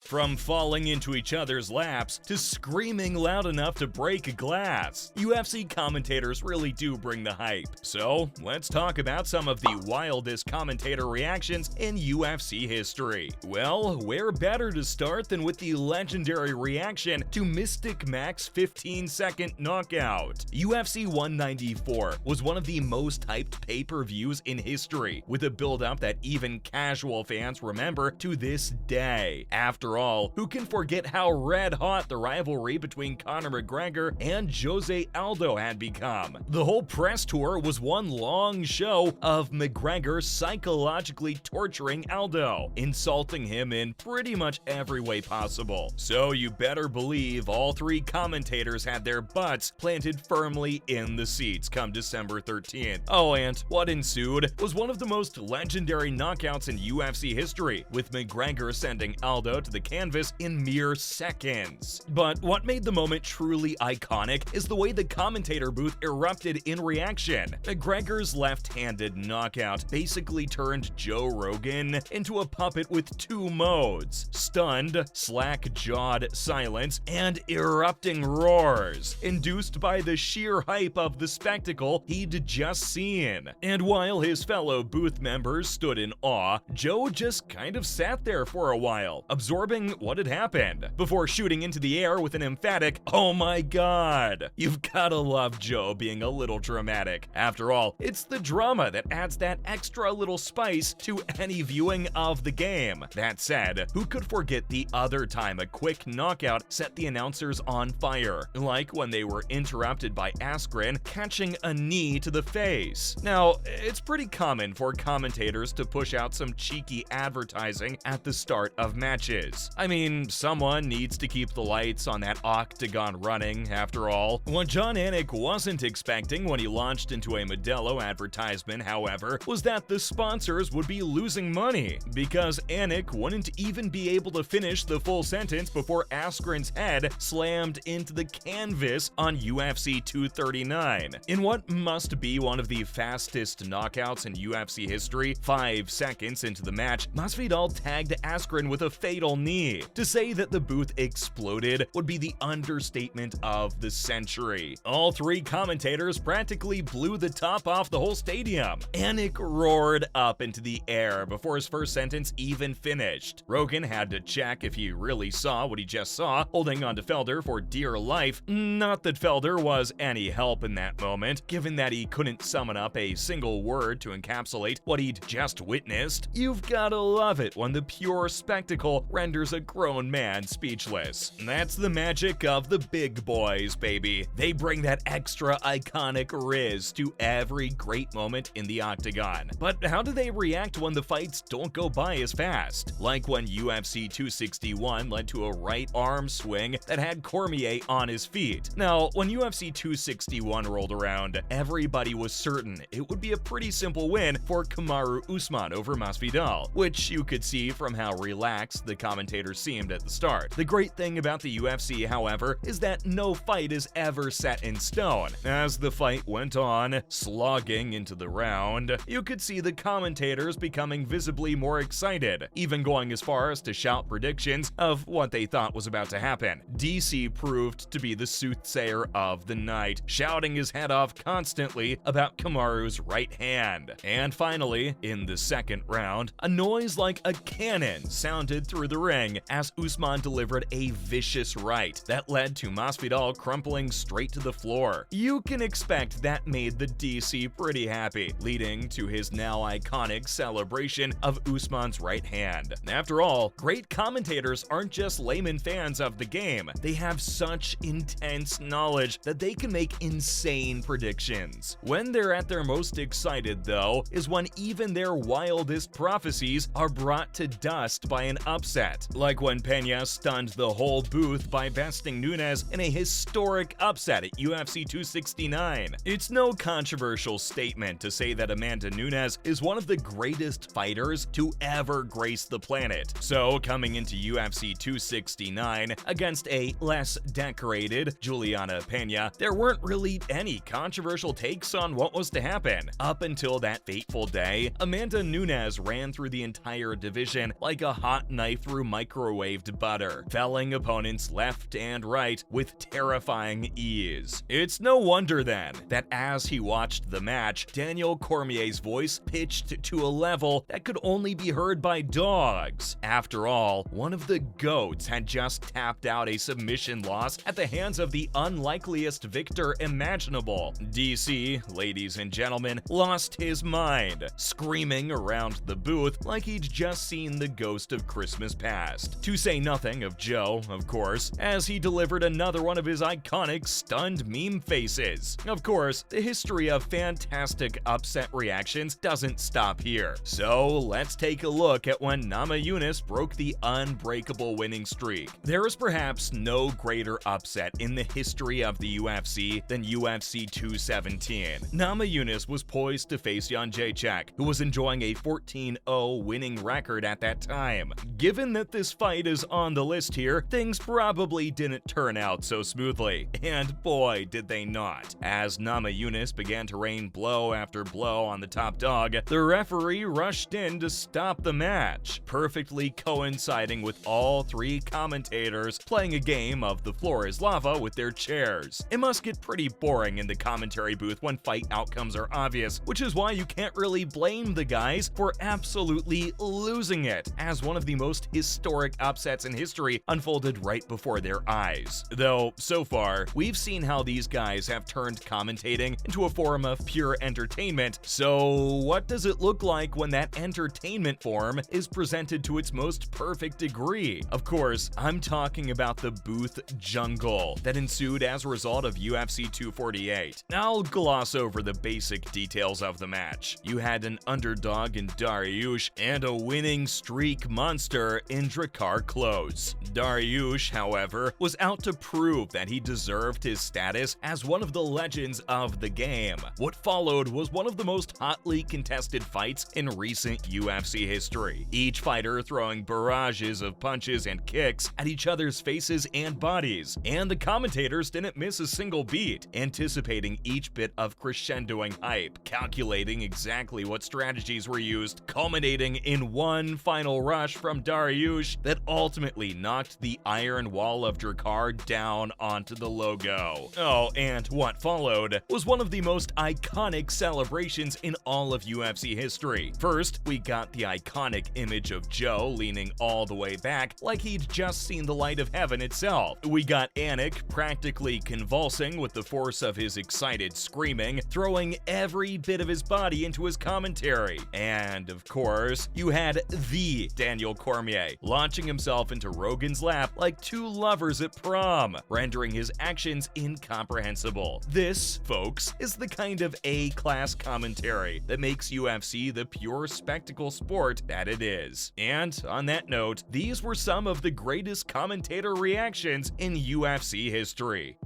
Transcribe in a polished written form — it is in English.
From falling into each other's laps to screaming loud enough to break a glass, UFC commentators really do bring the hype. So, let's talk about some of the wildest commentator reactions in UFC history. Well, where better to start than with the legendary reaction to Mystic Mac's 15-second knockout. UFC 194 was one of the most hyped pay-per-views in history, with a build-up that even casual fans remember to this day. After all, who can forget how red-hot the rivalry between Conor McGregor and Jose Aldo had become? The whole press tour was one long show of McGregor psychologically torturing Aldo, insulting him in pretty much every way possible. So you better believe all three commentators had their butts planted firmly in the seats come December 13th. Oh, and what ensued was one of the most legendary knockouts in UFC history, with McGregor sending Aldo to the canvas in mere seconds. But what made the moment truly iconic is the way the commentator booth erupted in reaction. McGregor's left-handed knockout basically turned Joe Rogan into a puppet with two modes: stunned, slack-jawed silence, and erupting roars, induced by the sheer hype of the spectacle he'd just seen. And while his fellow booth members stood in awe, Joe just kind of sat there for a while, absorbing what had happened, before shooting into the air with an emphatic, "Oh my god." You've gotta love Joe being a little dramatic. After all, it's the drama that adds that extra little spice to any viewing of the game. That said, who could forget the other time a quick knockout set the announcers on fire, like when they were interrupted by Askren catching a knee to the face. Now, it's pretty common for commentators to push out some cheeky advertising at the start of matches. I mean, someone needs to keep the lights on that octagon running, after all. What Jon Anik wasn't expecting when he launched into a Modelo advertisement, however, was that the sponsors would be losing money, because Anik wouldn't even be able to finish the full sentence before Askren's head slammed into the canvas on UFC 239. In what must be one of the fastest knockouts in UFC history, 5 seconds into the match, Masvidal tagged Askren with a fatal knee. To say that the booth exploded would be the understatement of the century. All three commentators practically blew the top off the whole stadium. Anik roared up into the air before his first sentence even finished. Rogan had to check if he really saw what he just saw, holding on to Felder for dear life. Not that Felder was any help in that moment, given that he couldn't summon up a single word to encapsulate what he'd just witnessed. You've gotta love it when the pure spectacle renders a grown man speechless. That's the magic of the big boys, baby. They bring that extra iconic riz to every great moment in the octagon. But how do they react when the fights don't go by as fast? Like when UFC 261 led to a right arm swing that had Cormier on his feet. Now, when UFC 261 rolled around, everybody was certain it would be a pretty simple win for Kamaru Usman over Masvidal, which you could see from how relaxed the commentators seemed at the start. The great thing about the UFC, however, is that no fight is ever set in stone. As the fight went on, slogging into the round, you could see the commentators becoming visibly more excited, even going as far as to shout predictions of what they thought was about to happen. DC proved to be the soothsayer of the night, shouting his head off constantly about Kamaru's right hand. And finally, in the second round, a noise like a cannon sounded through the ring as Usman delivered a vicious right that led to Masvidal crumpling straight to the floor. You can expect that made the DC pretty happy, leading to his now iconic celebration of Usman's right hand. After all, great commentators aren't just layman fans of the game. They have such intense knowledge that they can make insane predictions. When they're at their most excited, though, is when even their wildest prophecies are brought to dust by an upset, like when Pena stunned the whole booth by besting Nunes in a historic upset at UFC 269. It's no controversial statement to say that Amanda Nunes is one of the greatest fighters to ever grace the planet. So, coming into UFC 269 against a less decorated Juliana Pena, there weren't really any controversial takes on what was to happen. Up until that fateful day, Amanda Nunes ran through the entire division like a hot knife through microwaved butter, felling opponents left and right with terrifying ease. It's no wonder then that as he watched the match, Daniel Cormier's voice pitched to a level that could only be heard by dogs. After all, one of the GOATs had just tapped out a submission loss at the hands of the unlikeliest victor imaginable. DC, ladies and gentlemen, lost his mind, screaming around the booth like he'd just seen the ghost of Christmas past. To say nothing of Joe, of course, as he delivered another one of his iconic stunned meme faces. Of course, the history of fantastic upset reactions doesn't stop here. So let's take a look at when Namajunas broke the unbreakable winning streak. There is perhaps no greater upset in the history of the UFC than UFC 217. Namajunas was poised to face Jan Jacek, who was enjoying a 14-0 winning record at that time. Given that this fight is on the list here, things probably didn't turn out so smoothly, and boy did they not. As Namajunas began to rain blow after blow on the top dog, the referee rushed in to stop the match, perfectly coinciding with all three commentators playing a game of the floor is lava with their chairs. It must get pretty boring in the commentary booth when fight outcomes are obvious, which is why you can't really blame the guys for absolutely losing it, as one of the most historic upsets in history unfolded right before their eyes. Though, so far, we've seen how these guys have turned commentating into a form of pure entertainment, so what does it look like when that entertainment form is presented to its most perfect degree? Of course, I'm talking about the booth jungle that ensued as a result of UFC 248. I'll gloss over the basic details of the match. You had an underdog in Dariush and a winning streak monster in Drakkar Klose. Dariush, however, was out to prove that he deserved his status as one of the legends of the game. What followed was one of the most hotly contested fights in recent UFC history, each fighter throwing barrages of punches and kicks at each other's faces and bodies, and the commentators didn't miss a single beat, anticipating each bit of crescendoing hype, calculating exactly what strategies were used, culminating in one final rush from Dariush that ultimately knocked the iron wall of Drakkar down onto the logo. Oh, and what followed was one of the most iconic celebrations in all of UFC history. First, we got the iconic image of Joe leaning all the way back like he'd just seen the light of heaven itself. We got Anik practically convulsing with the force of his excited screaming, throwing every bit of his body into his commentary. And of course, you had the Daniel Cormier launching himself into Rogan's lap like two lovers at prom, rendering his actions incomprehensible. This, folks, is the kind of A-class commentary that makes UFC the pure spectacle sport that it is. And on that note, these were some of the greatest commentator reactions in UFC history.